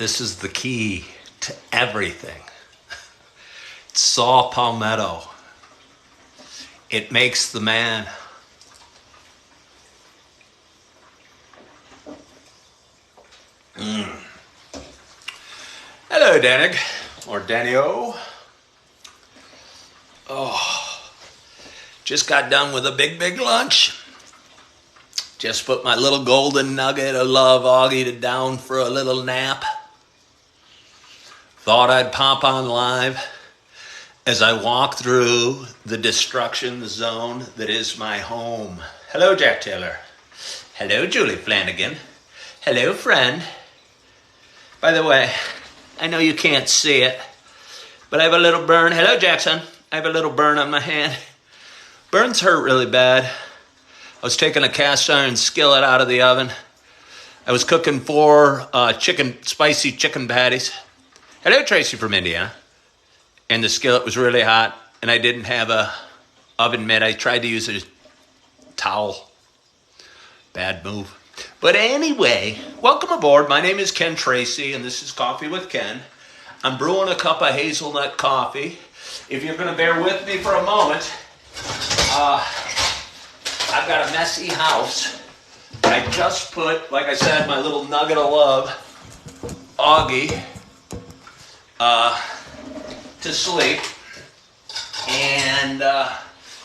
This is the key to everything. It's saw palmetto. It makes the man. Hello, Danig, or Danny-O. Oh, just got done with a big lunch. Just put my little golden nugget of love Augie down for a little nap. Thought I'd pop on live as I walk through the destruction zone that is my home. Hello, Jack Taylor. Hello, Julie Flanagan. Hello, friend. By the way, I know you can't see it, but I have a little burn. Hello, Jackson. I have a little burn on my hand. Burns hurt really bad. I was taking a cast iron skillet out of the oven. I was cooking 4 spicy chicken patties. Hello, Tracy from Indiana. And the skillet was really hot, and I didn't have a oven mitt. I tried to use a towel. Bad move. But anyway, welcome aboard. My name is Ken Tracy, and this is Coffee with Ken. I'm brewing a cup of hazelnut coffee. If you're going to bear with me for a moment, I've got a messy house. I just put, like I said, my little nugget of love, Augie, to sleep. And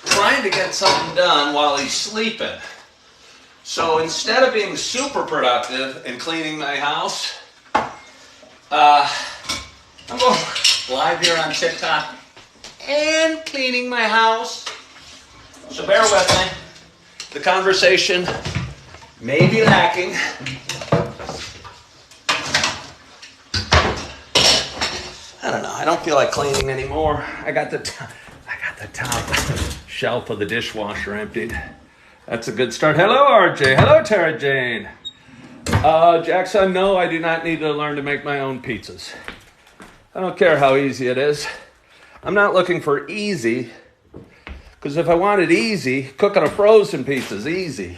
trying to get something done while he's sleeping. So instead of being super productive and cleaning my house, I'm going live here on TikTok and cleaning my house. So bear with me. The conversation may be lacking. I don't know. I don't feel like cleaning anymore. I got the top shelf of the dishwasher emptied. That's a good start. Hello, RJ. Hello, Tara Jane. Jackson, no, I do not need to learn to make my own pizzas. I don't care how easy it is. I'm not looking for easy. Because if I wanted easy, cooking a frozen pizza is easy.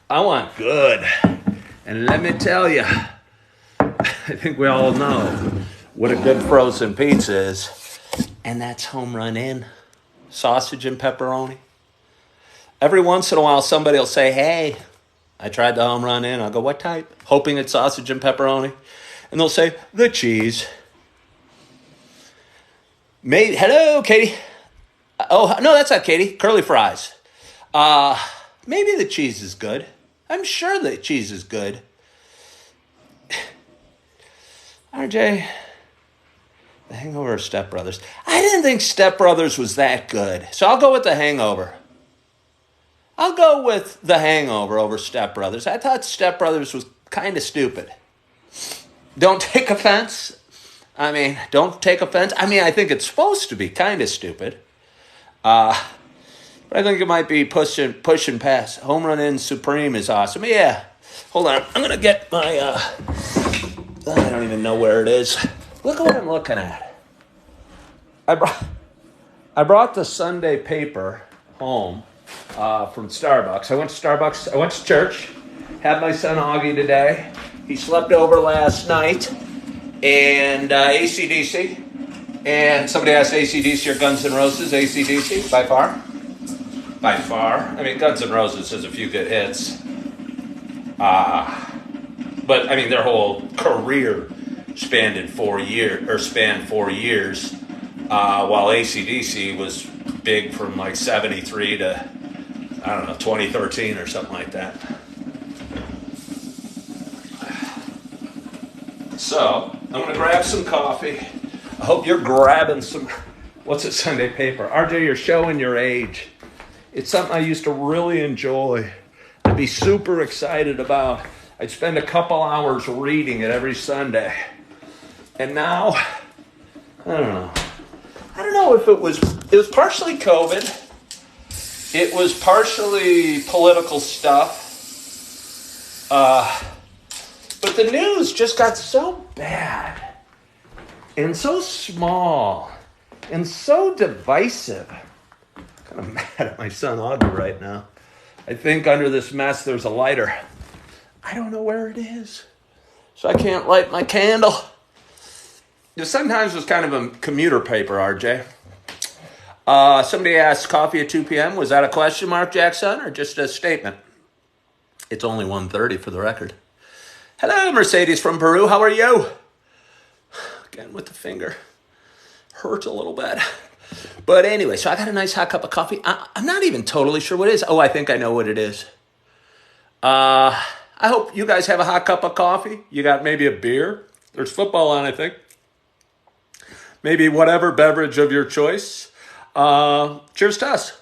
I want good. And let me tell you, I think we all know what a good frozen pizza is. And that's Home Run Inn. Sausage and pepperoni. Every once in a while, somebody will say, hey, I tried the Home Run Inn. I'll go, what type? Hoping it's sausage and pepperoni. And they'll say, the cheese. Hello, Katie. Oh, no, that's not Katie. Curly fries. Maybe the cheese is good. I'm sure the cheese is good. RJ, The Hangover or Step Brothers? I didn't think Step Brothers was that good. So I'll go with The Hangover. I'll go with The Hangover over Step Brothers. I thought Step Brothers was kind of stupid. Don't take offense. Don't take offense. I think it's supposed to be kind of stupid. But I think it might be pushing past. Home Run Inn Supreme is awesome. Yeah. Hold on. I'm going to get my, I don't even know where it is. Look at what I'm looking at. I brought the Sunday paper home from Starbucks. I went to Starbucks. I went to church. Had my son Augie today. He slept over last night. And AC/DC. And somebody asked AC/DC or Guns N' Roses. AC/DC, by far. By far. Guns N' Roses has a few good hits. But, their whole career spanned 4 years. While AC/DC was big from like 73 to, 2013 or something like that. So, I'm going to grab some coffee. I hope you're grabbing some, Sunday paper? RJ, you're showing your age. It's something I used to really enjoy. I'd be super excited about. I'd spend a couple hours reading it every Sunday. And now, I don't know if it was partially COVID. It was partially political stuff. But the news just got so bad and so small and so divisive. I'm kind of mad at my son Augie right now. I think under this mess there's a lighter. I don't know where it is. so I can't light my candle. Sometimes it's kind of a commuter paper, RJ. Somebody asked, coffee at 2 p.m. Was that a question mark, Jackson, or just a statement? It's only 1:30 for the record. Hello, Mercedes from Peru. How are you? Again, with the finger. Hurts a little bit. But anyway, so I got a nice hot cup of coffee. I'm not even totally sure what it is. Oh, I think I know what it is. I hope you guys have a hot cup of coffee. You got maybe a beer. There's football on, I think. Maybe whatever beverage of your choice. Cheers to us.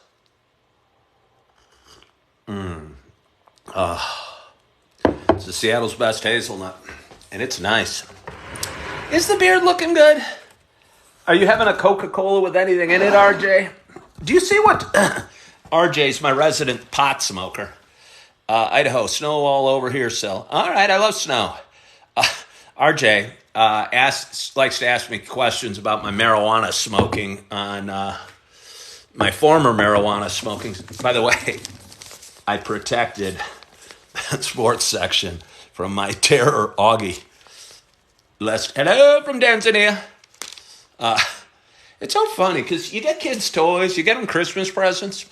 It's the Seattle's best hazelnut, and it's nice. Is the beard looking good? Are you having a Coca-Cola with anything in it, RJ? Do you see what... RJ's my resident pot smoker. Idaho, snow all over here still. All right, I love snow. RJ likes to ask me questions about my marijuana smoking on my former marijuana smoking. By the way, I protected that sports section from my terror, Augie. Hello from Tanzania. It's so funny because you get kids toys, you get them Christmas presents,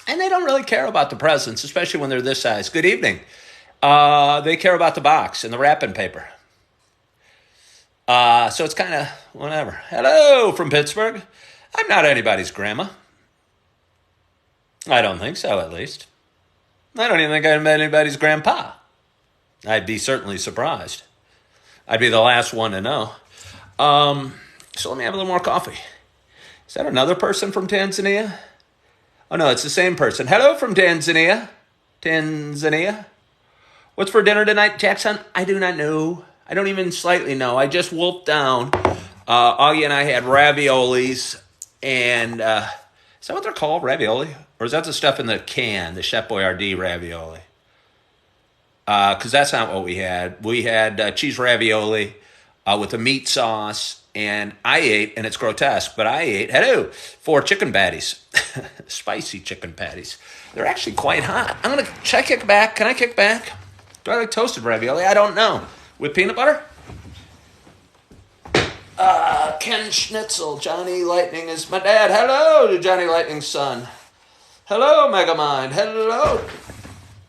and they don't really care about the presents, especially when they're this size. Good evening. They care about the box and the wrapping paper. So it's kind of whatever. Hello from Pittsburgh. I'm not anybody's grandma. I don't think so, at least. I don't even think I'm anybody's grandpa. I'd be certainly surprised. I'd be the last one to know. So let me have a little more coffee. Is that another person from Tanzania? Oh, no, it's the same person. Hello from Tanzania. Tanzania. What's for dinner tonight, Jackson? I do not know. I don't even slightly know. I just wolfed down. Augie and I had raviolis. And is that what they're called, ravioli? Or is that the stuff in the can, the Chef Boyardee ravioli? Because that's not what we had. We had cheese ravioli with a meat sauce. And I ate, and it's grotesque, but I ate, 4 chicken patties. Spicy chicken patties. They're actually quite hot. Should I kick back? Can I kick back? Do I like toasted ravioli? I don't know. With peanut butter? Ken Schnitzel, Johnny Lightning is my dad. Hello to Johnny Lightning's son. Hello, Megamind. Hello.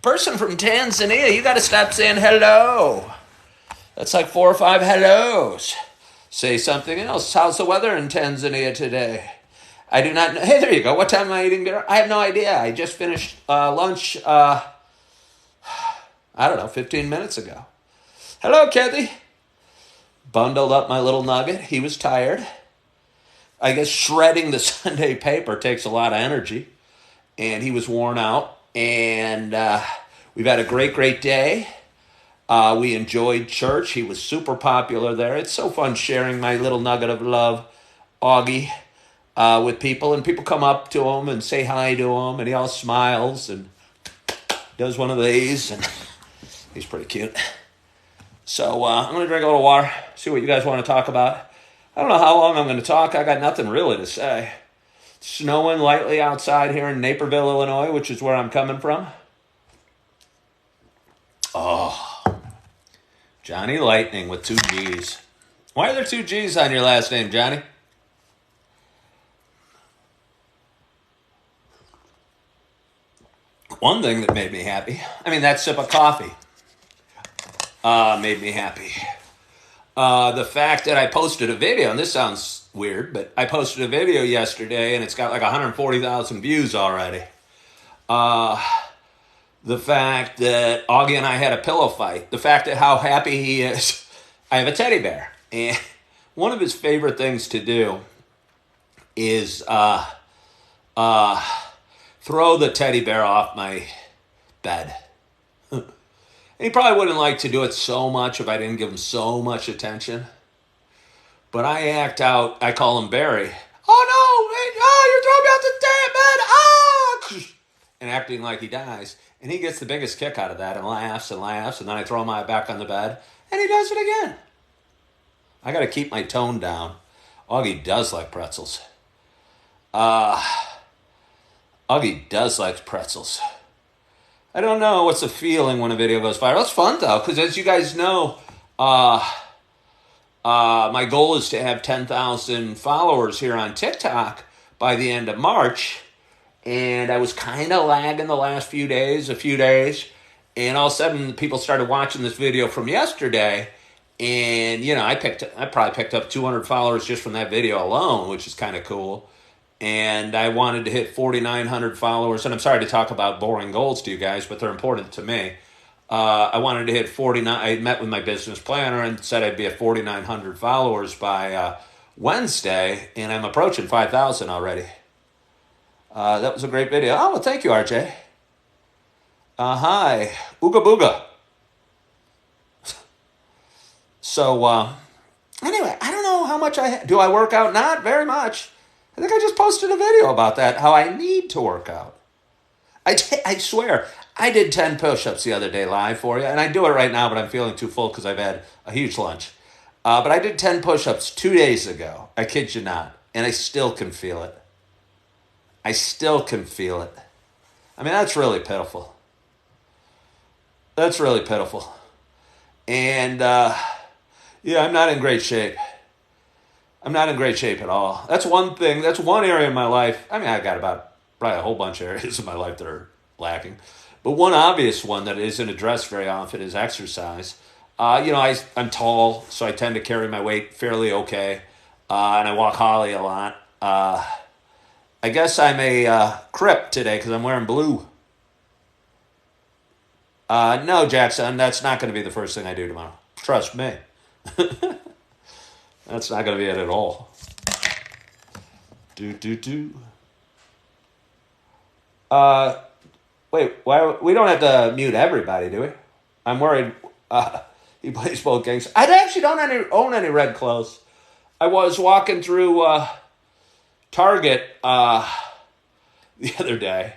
Person from Tanzania, you got to stop saying hello. That's like 4 or 5 hellos. Say something else. How's the weather in Tanzania today? I do not know. Hey, there you go. What time am I eating dinner? I have no idea. I just finished lunch, 15 minutes ago. Hello, Kathy. Bundled up my little nugget. He was tired. I guess shredding the Sunday paper takes a lot of energy. And he was worn out. And we've had a great, great day. We enjoyed church. He was super popular there. It's so fun sharing my little nugget of love, Augie, with people. And people come up to him and say hi to him. And he all smiles and does one of these. And he's pretty cute. So I'm going to drink a little water, see what you guys want to talk about. I don't know how long I'm going to talk. I got nothing really to say. It's snowing lightly outside here in Naperville, Illinois, which is where I'm coming from. Oh. Johnny Lightning with 2 G's. Why are there 2 G's on your last name, Johnny? One thing that made me happy, that sip of coffee made me happy. The fact that I posted a video, and this sounds weird, but I posted a video yesterday and it's got like 140,000 views already. The fact that Augie and I had a pillow fight. The fact that how happy he is. I have a teddy bear. And one of his favorite things to do is throw the teddy bear off my bed. And he probably wouldn't like to do it so much if I didn't give him so much attention. But I act out. I call him Barry. Oh, no. You throw me off the bed. And acting like he dies. And he gets the biggest kick out of that and laughs and laughs. And then I throw him back on the bed. And he does it again. I got to keep my tone down. Augie does like pretzels. Augie does like pretzels. I don't know what's the feeling when a video goes viral. It's fun though, because as you guys know, uh, my goal is to have 10,000 followers here on TikTok by the end of March. And I was kind of lagging the last a few days. And all of a sudden, people started watching this video from yesterday. And, I probably picked up 200 followers just from that video alone, which is kind of cool. And I wanted to hit 4,900 followers. And I'm sorry to talk about boring goals to you guys, but they're important to me. I wanted to hit 49. I met with my business planner and said I'd be at 4,900 followers by Wednesday, and I'm approaching 5,000 already. That was a great video. Oh, well, thank you, RJ. Hi. Ooga booga. So, anyway, I don't know how much do I work out? Not very much. I think I just posted a video about that, how I need to work out. I swear, I did 10 push-ups the other day live for you, and I do it right now, but I'm feeling too full because I've had a huge lunch. But I did 10 push-ups 2 days ago. I kid you not. And I still can feel it. I mean, that's really pitiful. And, I'm not in great shape. I'm not in great shape at all. That's one thing. That's one area in my life. I mean, I got probably a whole bunch of areas in my life that are lacking. But one obvious one that isn't addressed very often is exercise. I'm tall, so I tend to carry my weight fairly okay. And I walk Holly a lot. I guess I'm a crip today because I'm wearing blue. No, Jackson, that's not going to be the first thing I do tomorrow. Trust me. That's not going to be it at all. Wait, why we don't have to mute everybody, do we? I'm worried. He plays both games. I actually don't own any red clothes. I was walking through Target the other day,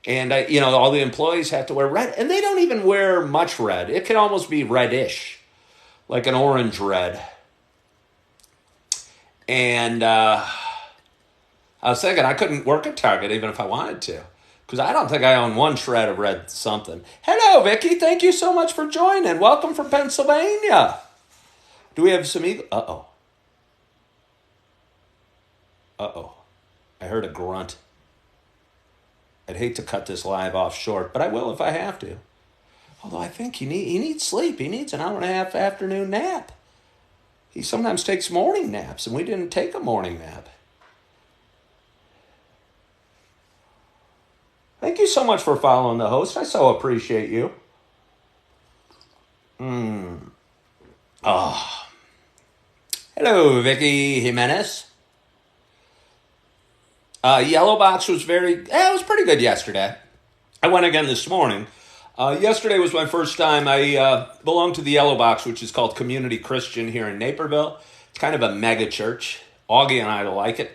and all the employees have to wear red, and they don't even wear much red. It can almost be reddish, like an orange red. And I was thinking I couldn't work at Target even if I wanted to, because I don't think I own one shred of red something. Hello, Vicky. Thank you so much for joining. Welcome from Pennsylvania. Do we have some eagle? Uh-oh. I heard a grunt. I'd hate to cut this live off short, but I will if I have to. Although I think he needs sleep. He needs an hour and a half afternoon nap. He sometimes takes morning naps, and we didn't take a morning nap. Thank you so much for following the host. I so appreciate you. Oh. Hello, Vicky Jimenez. Yellow Box was it was pretty good yesterday. I went again this morning. Yesterday was my first time. I belong to the Yellow Box, which is called Community Christian here in Naperville. It's kind of a mega church. Augie and I like it.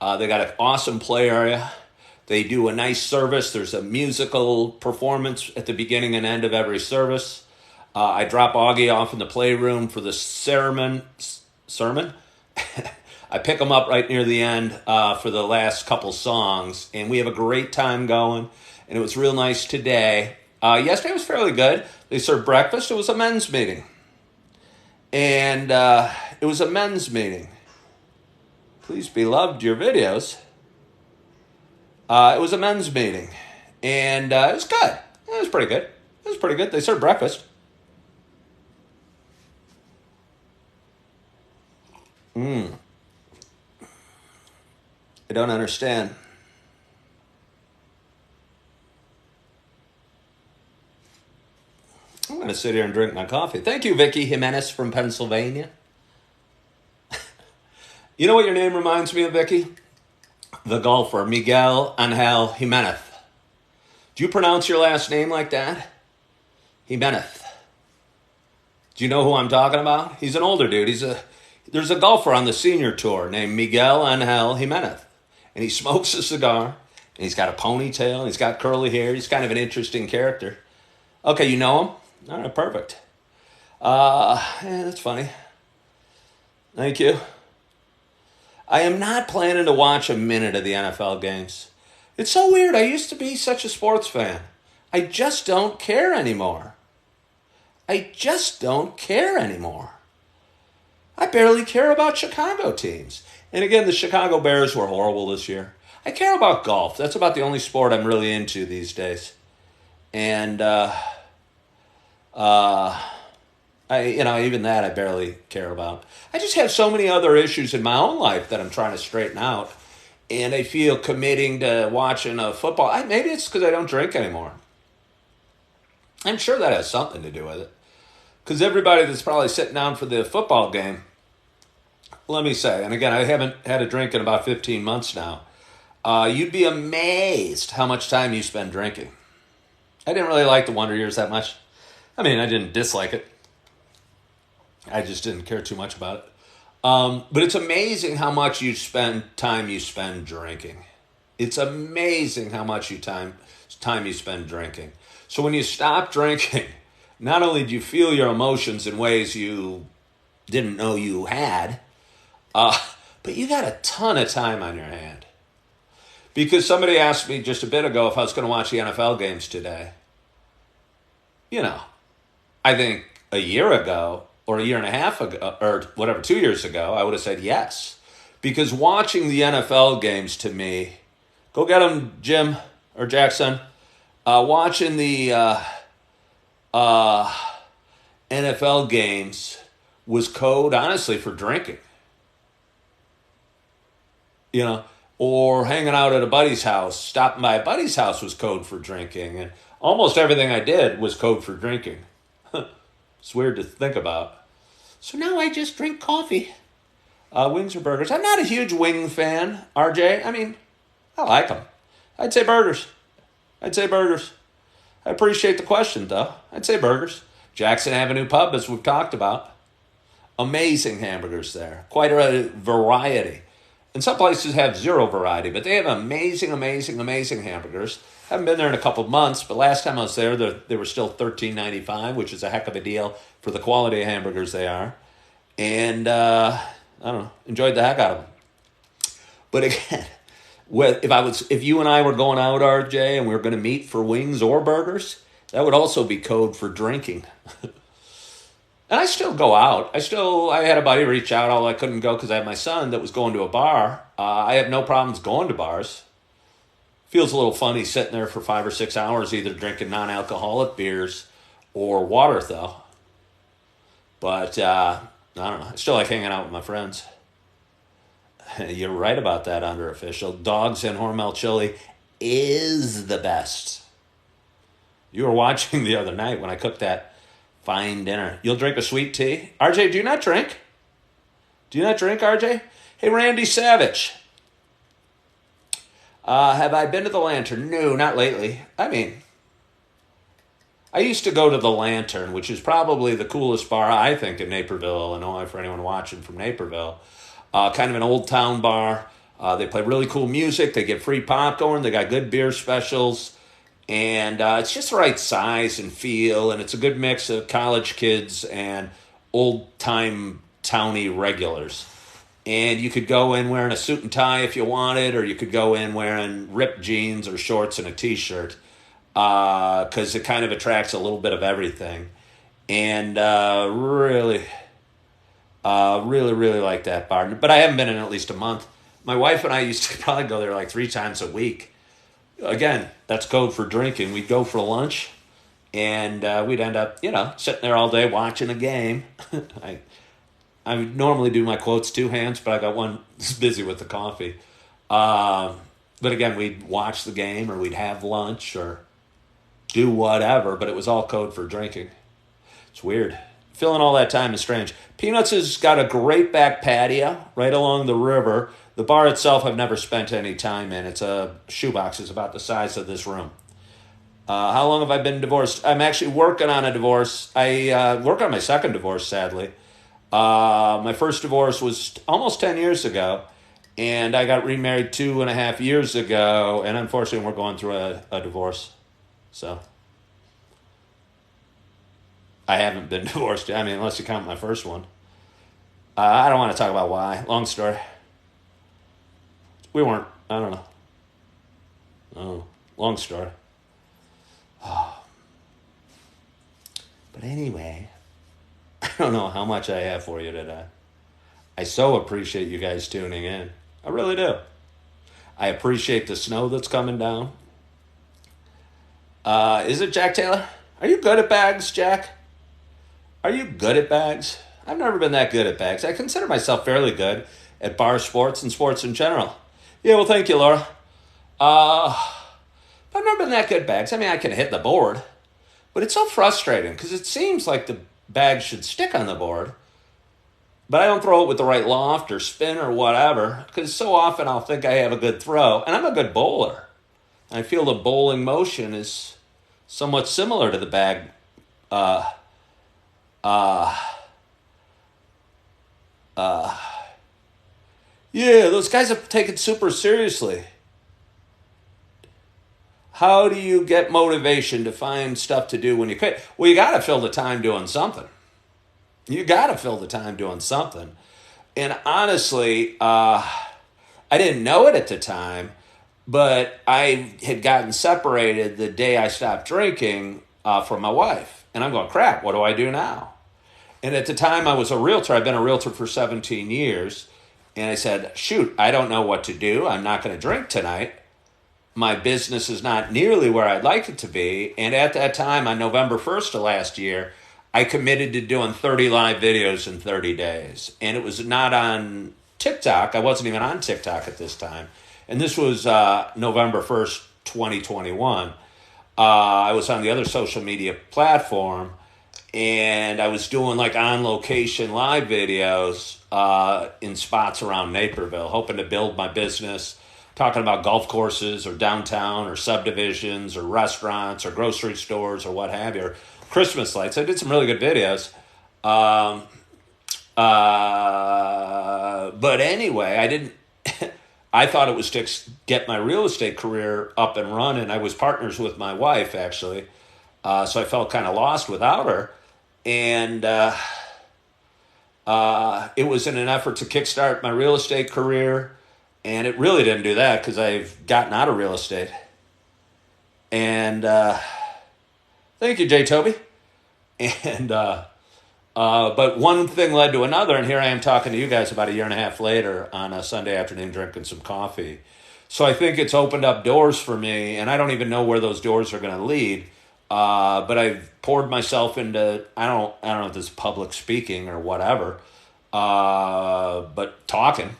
They got an awesome play area. They do a nice service. There's a musical performance at the beginning and end of every service. I drop Augie off in the playroom for the sermon. I pick him up right near the end for the last couple songs, and we have a great time going, and it was real nice today. Yesterday was fairly good. They served breakfast. It was a men's meeting. And Please be loved your videos. It was a men's meeting. And it was good. It was pretty good. They served breakfast. I don't understand. I'm going to sit here and drink my coffee. Thank you, Vicky Jimenez from Pennsylvania. You know what your name reminds me of, Vicky? The golfer, Miguel Angel Jimenez. Do you pronounce your last name like that? Jimenez. Do you know who I'm talking about? He's an older dude. There's a golfer on the senior tour named Miguel Angel Jimenez. And he smokes a cigar. And he's got a ponytail. And he's got curly hair. He's kind of an interesting character. Okay, you know him? All right, perfect. That's funny. Thank you. I am not planning to watch a minute of the NFL games. It's so weird. I used to be such a sports fan. I just don't care anymore. I just don't care anymore. I barely care about Chicago teams. And again, the Chicago Bears were horrible this year. I care about golf. That's about the only sport I'm really into these days. And even that I barely care about. I just have so many other issues in my own life that I'm trying to straighten out. And I feel committing to watching a football. Maybe it's because I don't drink anymore. I'm sure that has something to do with it. Because everybody that's probably sitting down for the football game, let me say, and again, I haven't had a drink in about 15 months now, you'd be amazed how much time you spend drinking. I didn't really like the Wonder Years that much. I mean, I didn't dislike it. I just didn't care too much about it. But it's amazing how much time you spend drinking. It's amazing how much time you spend drinking. So when you stop drinking, not only do you feel your emotions in ways you didn't know you had, but you got a ton of time on your hand. Because somebody asked me just a bit ago if I was going to watch the NFL games today. I think a year ago, or a year and a half ago, or whatever, 2 years ago, I would have said yes. Because watching the NFL games to me, go get them, Jim or Jackson, watching the NFL games was code, honestly, for drinking. Or hanging out at a buddy's house, stopping by a buddy's house was code for drinking. And almost everything I did was code for drinking. It's weird to think about. So now I just drink coffee. Wings or burgers? I'm not a huge wing fan, RJ. I mean, I like them. I'd say burgers. I appreciate the question, though. I'd say burgers. Jackson Avenue Pub, as we've talked about. Amazing hamburgers there. Quite a variety. And some places have zero variety, but they have amazing hamburgers. Haven't been there in a couple of months, but last time I was there, they were still $13.95, which is a heck of a deal for the quality of hamburgers they are. And, enjoyed the heck out of them. But again, if you and I were going out, RJ, and we were going to meet for wings or burgers, that would also be code for drinking. And I still go out. I had a buddy reach out, although I couldn't go because I had my son that was going to a bar. I have no problems going to bars. Feels a little funny sitting there for 5 or 6 hours, either drinking non-alcoholic beers or water, though. But, I don't know. I still like hanging out with my friends. You're right about that, under official. Dogs and Hormel chili is the best. You were watching the other night when I cooked that fine dinner. You'll drink a sweet tea? RJ, do you not drink? Do you not drink, RJ? Hey, Randy Savage. Have I been to the Lantern? No, not lately. I mean, I used to go to the Lantern, which is probably the coolest bar, I think, in Naperville, Illinois, for anyone watching from Naperville. Kind of an old town bar. They play really cool music. They get free popcorn. They got good beer specials. And it's just the right size and feel, and it's a good mix of college kids and old-time towny regulars. And you could go in wearing a suit and tie if you wanted, or you could go in wearing ripped jeans or shorts and a T-shirt, because it kind of attracts a little bit of everything. And really like that bar. But I haven't been in at least a month. My wife and I used to probably go there like 3 times a week. Again, that's code for drinking. We'd go for lunch, and we'd end up, sitting there all day watching a game. I would normally do my quotes 2 hands, but I got one busy with the coffee. But again, we'd watch the game, or we'd have lunch, or do whatever, but it was all code for drinking. It's weird. Filling all that time is strange. Peanuts has got a great back patio right along the river. The bar itself I've never spent any time in. It's a shoebox. It's about the size of this room. How long have I been divorced? I'm actually working on a divorce. I work on my second divorce, sadly. My first divorce was almost 10 years ago, and I got remarried 2.5 years ago, and unfortunately we're going through a divorce. So I haven't been divorced. I mean, unless you count my first one. I don't want to talk about why. Long story. We weren't. I don't know. Oh, long story. But anyway, I don't know how much I have for you today. I so appreciate you guys tuning in. I really do. I appreciate the snow that's coming down. Is it Jack Taylor? Are you good at bags, Jack? Are you good at bags? I've never been that good at bags. I consider myself fairly good at bar sports and sports in general. Yeah, well, thank you, Laura. I've never been that good at bags. I mean, I can hit the board, but it's so frustrating because it seems like the bag should stick on the board, but I don't throw it with the right loft or spin or whatever because so often I'll think I have a good throw, and I'm a good bowler. I feel the bowling motion is somewhat similar to the bag. Yeah, those guys have taken super seriously. How do you get motivation to find stuff to do when you quit? Well, you got to fill the time doing something. You got to fill the time doing something. And honestly, I didn't know it at the time, but I had gotten separated the day I stopped drinking from my wife. And I'm going, crap, what do I do now? And at the time I was a realtor. I've been a realtor for 17 years. And I said, shoot, I don't know what to do. I'm not going to drink tonight. My business is not nearly where I'd like it to be. And at that time, on November 1st of last year, I committed to doing 30 live videos in 30 days. And it was not on TikTok. I wasn't even on TikTok at this time. And this was November 1st, 2021. I was on the other social media platform. And I was doing like on-location live videos in spots around Naperville, hoping to build my business, talking about golf courses or downtown or subdivisions or restaurants or grocery stores or what have you, or Christmas lights. I did some really good videos. But anyway, I didn't... I thought it was to get my real estate career up and running. I was partners with my wife, actually. So I felt kind of lost without her. And it was in an effort to kickstart my real estate career. And it really didn't do that because I've gotten out of real estate. And thank you, Jay Toby. And but one thing led to another, and here I am talking to you guys about a year and a half later on a Sunday afternoon drinking some coffee. So I think it's opened up doors for me, and I don't even know where those doors are going to lead. But I've poured myself into, I don't know if this is public speaking or whatever, but talking,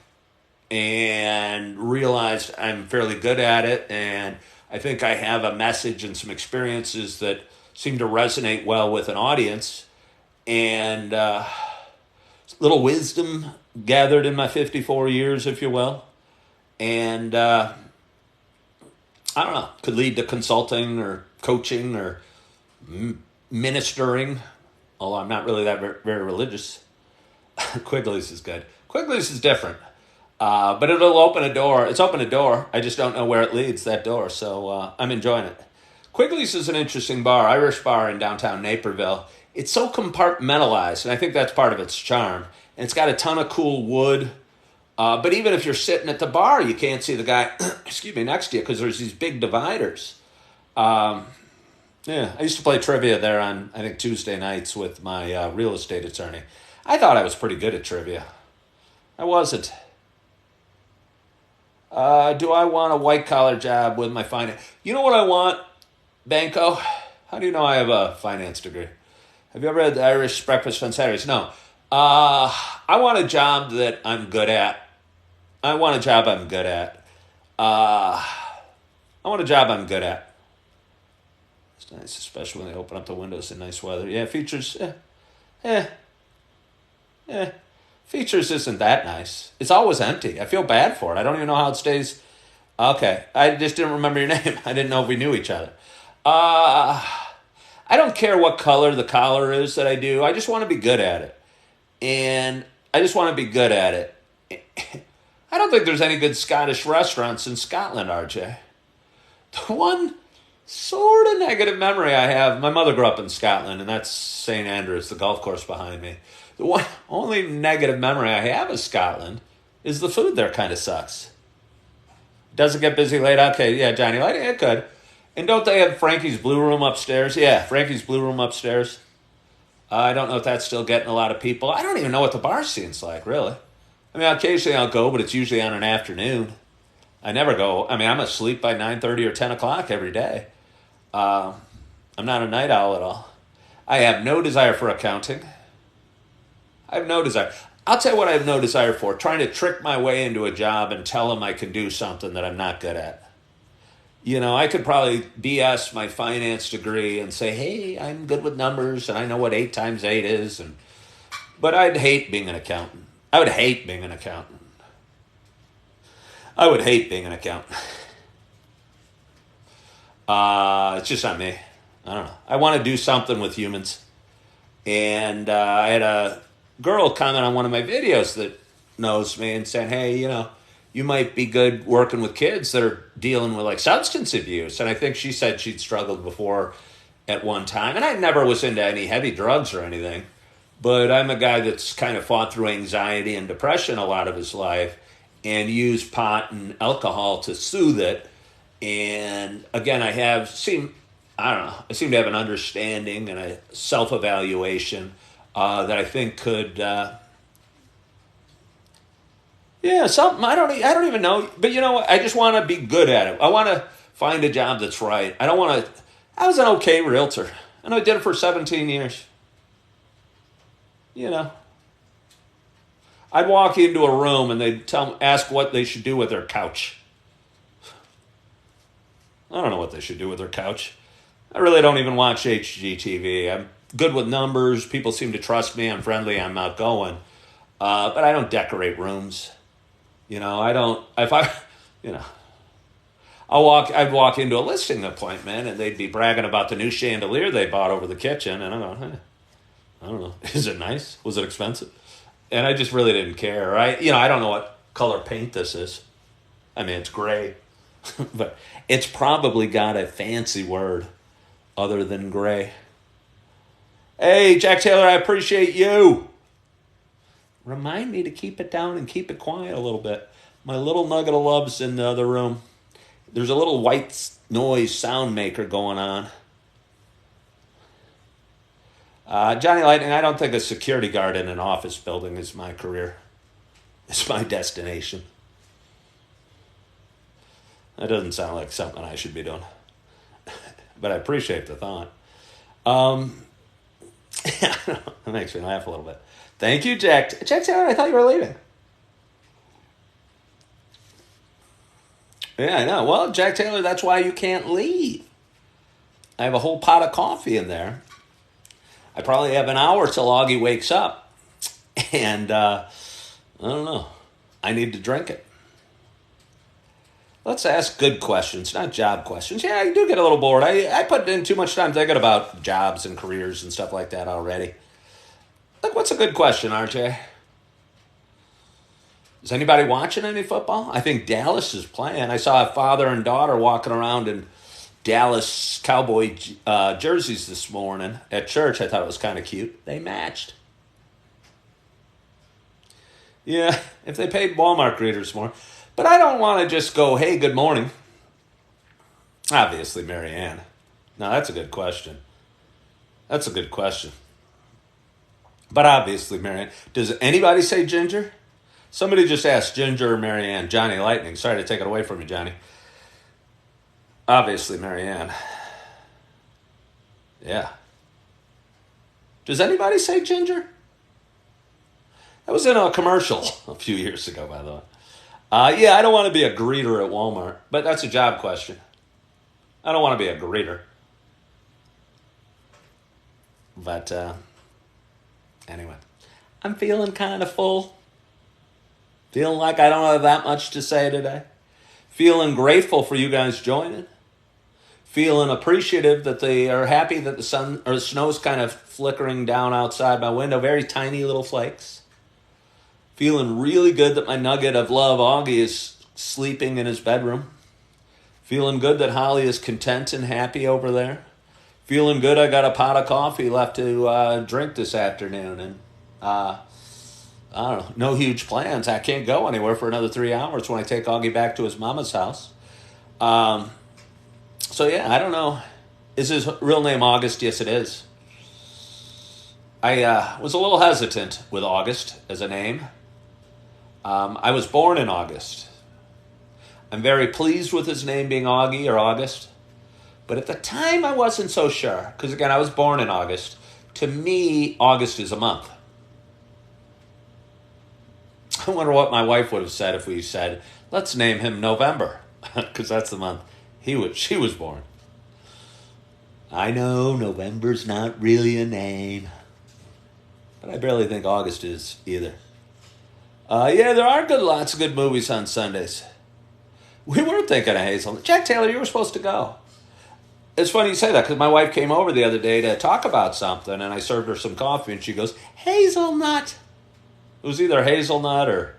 and realized I'm fairly good at it. And I think I have a message and some experiences that seem to resonate well with an audience, and little wisdom gathered in my 54 years, if you will. And I don't know, could lead to consulting or coaching or ministering, although I'm not really that very religious. Quigley's is good. Quigley's is different, but it'll open a door. It's opened a door. I just don't know where it leads, that door, so I'm enjoying it. Quigley's is an interesting bar, Irish bar in downtown Naperville. It's so compartmentalized, and I think that's part of its charm. And it's got a ton of cool wood. But even if you're sitting at the bar, you can't see the guy, excuse me, next to you because there's these big dividers. I used to play trivia there on, I think, Tuesday nights with my real estate attorney. I thought I was pretty good at trivia. I wasn't. Do I want a white-collar job with my finance? You know what I want, Banco? How do you know I have a finance degree? Have you ever had the Irish breakfast on Saturdays? No. I want a job that I'm good at. I want a job I'm good at. It's nice, especially when they open up the windows in nice weather. Yeah, features, Features isn't that nice. It's always empty. I feel bad for it. I don't even know how it stays. Okay, I just didn't remember your name. I didn't know if we knew each other. I don't care what color the collar is that I do. I just want to be good at it. And I just want to be good at it. I don't think there's any good Scottish restaurants in Scotland, RJ. The one sort of negative memory I have, my mother grew up in Scotland, and that's St. Andrews, the golf course behind me. The one only negative memory I have of Scotland is the food there kind of sucks. Does it get busy late? Okay, yeah, Johnny, it could. And don't they have Frankie's Blue Room upstairs? Yeah, Frankie's Blue Room upstairs. I don't know if that's still getting a lot of people. I don't even know what the bar scene's like, really. I mean, occasionally I'll go, but it's usually on an afternoon. I never go. I mean, I'm asleep by 9:30 or 10 o'clock every day. I'm not a night owl at all. I have no desire for accounting. I have no desire. I'll tell you what I have no desire for. Trying to trick my way into a job and tell them I can do something that I'm not good at. You know, I could probably BS my finance degree and say, hey, I'm good with numbers and I know what 8 times 8 is. But I'd hate being an accountant. I would hate being an accountant. I would hate being an accountant. It's just not me. I don't know. I want to do something with humans. And I had a girl comment on one of my videos that knows me and said, hey, you know, you might be good working with kids that are dealing with like substance abuse. And I think she said she'd struggled before at one time. And I never was into any heavy drugs or anything. But I'm a guy that's kind of fought through anxiety and depression a lot of his life and used pot and alcohol to soothe it. And again, I seem to have an understanding and a self-evaluation that I think could, something. I don't even know. But you know what? I just want to be good at it. I want to find a job that's right. I was an okay realtor, and I did it for 17 years. You know, I'd walk into a room and they'd ask what they should do with their couch. I don't know what they should do with their couch. I really don't even watch HGTV. I'm good with numbers. People seem to trust me. I'm friendly. I'm outgoing. But I don't decorate rooms. You know, I'd walk into a listing appointment and they'd be bragging about the new chandelier they bought over the kitchen. And I'm going, I don't know. Is it nice? Was it expensive? And I just really didn't care. I don't know what color paint this is. I mean, it's gray. But it's probably got a fancy word other than gray. Hey, Jack Taylor, I appreciate you. Remind me to keep it down and keep it quiet a little bit. My little nugget of love's in the other room. There's a little white noise sound maker going on. Johnny Lightning, I don't think a security guard in an office building is my career. It's my destination. That doesn't sound like something I should be doing. But I appreciate the thought. It makes me laugh a little bit. Thank you, Jack. Jack Taylor, I thought you were leaving. Yeah, I know. Well, Jack Taylor, that's why you can't leave. I have a whole pot of coffee in there. I probably have an hour till Augie wakes up. And I don't know. I need to drink it. Let's ask good questions, not job questions. Yeah, I do get a little bored. I put in too much time thinking about jobs and careers and stuff like that already. Look, what's a good question, RJ? Is anybody watching any football? I think Dallas is playing. I saw a father and daughter walking around in Dallas Cowboy jerseys this morning at church. I thought it was kind of cute. They matched. Yeah, if they paid Walmart greeters more. But I don't want to just go, hey, good morning. Obviously, Marianne. Now, that's a good question. That's a good question. But obviously, Marianne. Does anybody say Ginger? Somebody just asked Ginger or Marianne. Johnny Lightning. Sorry to take it away from you, Johnny. Obviously, Marianne. Yeah. Does anybody say Ginger? That was in a commercial a few years ago, by the way. I don't want to be a greeter at Walmart, but that's a job question. I don't want to be a greeter. But anyway, I'm feeling kind of full. Feeling like I don't have that much to say today. Feeling grateful for you guys joining. Feeling appreciative that they are happy that the sun or the snow's kind of flickering down outside my window. Very tiny little flakes. Feeling really good that my nugget of love, Augie, is sleeping in his bedroom. Feeling good that Holly is content and happy over there. Feeling good I got a pot of coffee left to drink this afternoon. And I don't know, no huge plans. I can't go anywhere for another 3 hours when I take Augie back to his mama's house. So yeah, I don't know. Is his real name August? Yes, it is. I was a little hesitant with August as a name. I was born in August. I'm very pleased with his name being Augie or August. But at the time, I wasn't so sure. Because again, I was born in August. To me, August is a month. I wonder what my wife would have said if we said, let's name him November. Because that's the month she was born. I know November's not really a name. But I barely think August is either. Yeah, there are lots of good movies on Sundays. We were thinking of Hazelnut. Jack Taylor, you were supposed to go. It's funny you say that because my wife came over the other day to talk about something, and I served her some coffee, and she goes, Hazelnut. It was either hazelnut or,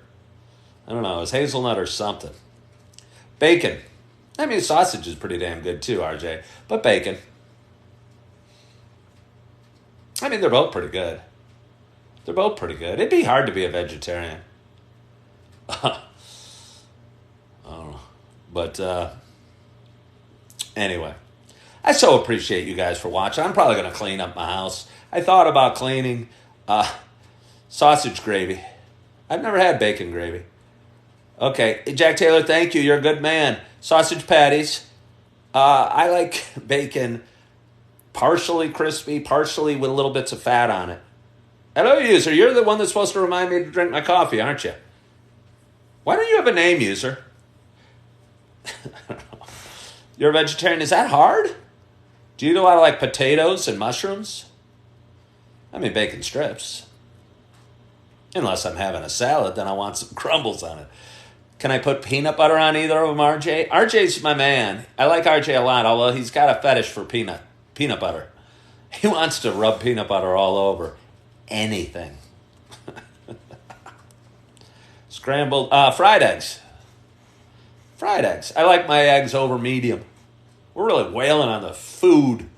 I don't know, it was hazelnut or something. Bacon. I mean, sausage is pretty damn good too, RJ. But bacon. I mean, they're both pretty good. They're both pretty good. It'd be hard to be a vegetarian. I don't know. But anyway, I so appreciate you guys for watching. I'm probably going to clean up my house. I thought about cleaning sausage gravy. I've never had bacon gravy. Okay, Jack Taylor, thank you. You're a good man. Sausage patties. I like bacon partially crispy, partially with little bits of fat on it. Hello, user. You're the one that's supposed to remind me to drink my coffee, aren't you? Why don't you have a name, user? You're a vegetarian. Is that hard? Do you eat a lot of like potatoes and mushrooms? I mean, bacon strips. Unless I'm having a salad, then I want some crumbles on it. Can I put peanut butter on either of them, RJ? RJ's my man. I like RJ a lot, although he's got a fetish for peanut butter. He wants to rub peanut butter all over anything. Scrambled, fried eggs. Fried eggs. I like my eggs over medium. We're really wailing on the food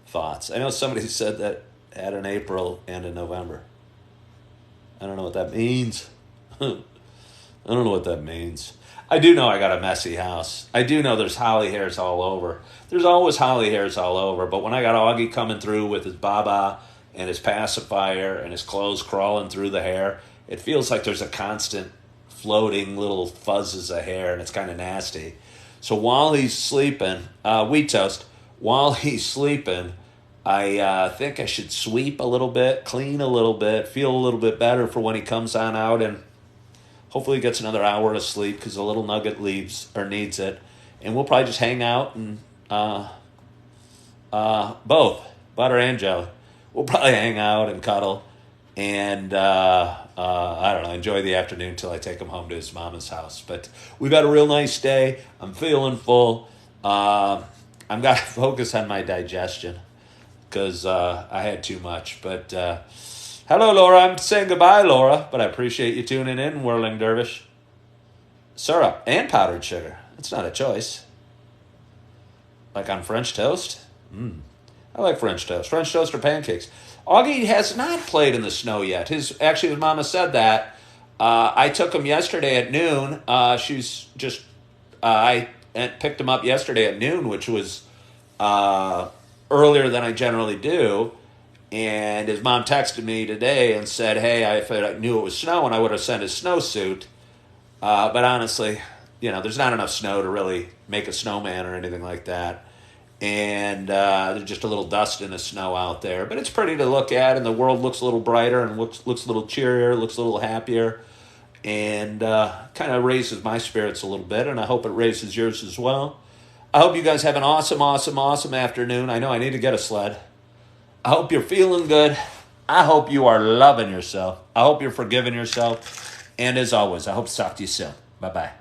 thoughts. I know somebody said that had an April and a November. I don't know what that means. I don't know what that means. I do know I got a messy house. I do know there's holly hairs all over. There's always holly hairs all over. But when I got Augie coming through with his baba and his pacifier and his clothes crawling through the hair, it feels like there's a constant floating little fuzzes of hair, and it's kind of nasty. So while he's sleeping, wheat toast, while he's sleeping, I think I should sweep a little bit, clean a little bit, feel a little bit better for when he comes on out, and hopefully he gets another hour of sleep because the little nugget needs it. And we'll probably just hang out and both, butter and jelly. We'll probably hang out and cuddle and I don't know, enjoy the afternoon till I take him home to his mama's house. But we've had a real nice day. I'm feeling full. I've got to focus on my digestion because I had too much. But hello, Laura. I'm saying goodbye, Laura, but I appreciate you tuning in, Whirling Dervish. Syrup and powdered sugar. It's not a choice. Like on French toast? I like French toast. French toast or pancakes. Augie has not played in the snow yet. His mama said that. I took him yesterday at noon. I picked him up yesterday at noon, which was earlier than I generally do. And his mom texted me today and said, hey, if I knew it was snowing, I would have sent his snowsuit. But honestly, there's not enough snow to really make a snowman or anything like that. And there's just a little dust in the snow out there. But it's pretty to look at, and the world looks a little brighter and looks a little cheerier, looks a little happier, and kind of raises my spirits a little bit, and I hope it raises yours as well. I hope you guys have an awesome, awesome, awesome afternoon. I know I need to get a sled. I hope you're feeling good. I hope you are loving yourself. I hope you're forgiving yourself. And as always, I hope to talk to you soon. Bye-bye.